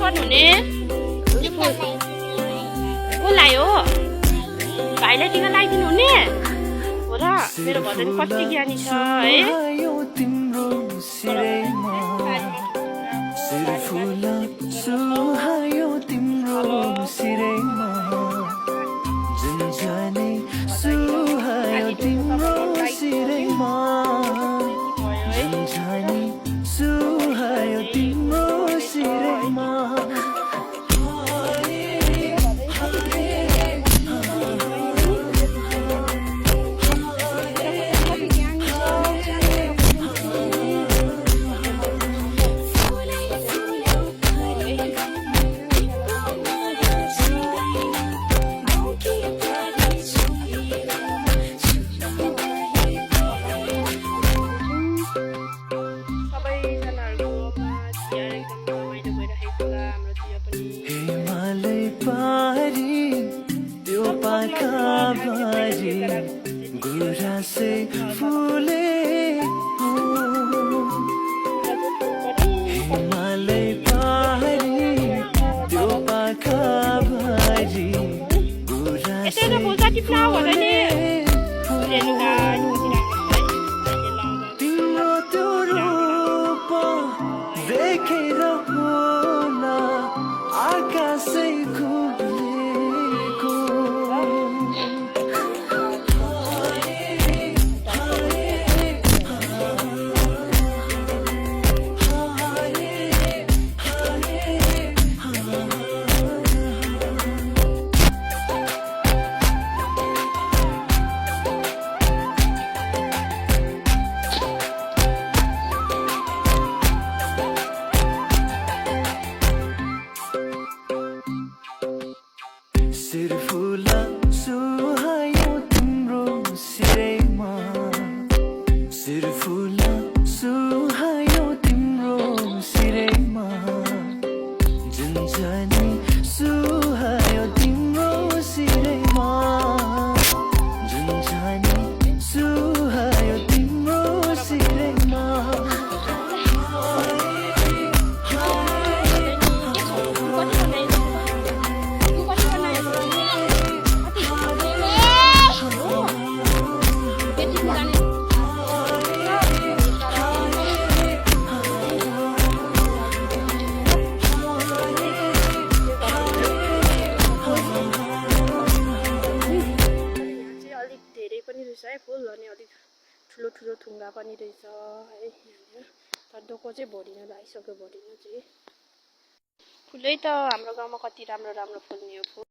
गर्नुहुने कसलाई हो भाइलाई टिका लगाइदिनु हुने हो र मेरो भजन कति ज्ञानी छ है गुरासे फुले हिमालय पारी त्यो पाखा भारी गुरासे तिम्रो त्यो रूप देखेर होला आकाशै सिर फुला सुहायो तिम्रो सिरैमा सिर फुला सुहायो तिम्रो सिरैमा जुनजानी सुहायो तिम्रो सिरैमा जुनजानी सुहायो तिम्रो सिरैमा फुल अनि अलिक ठुलो ठुलो थुङ्गा पनि रहेछ है यहाँनिर तर डोको चाहिँ भरिन लगाइसक्यो भरिन चाहिँ फुलै त हाम्रो गाउँमा कति राम्रो राम्रो फुल्ने हो फुल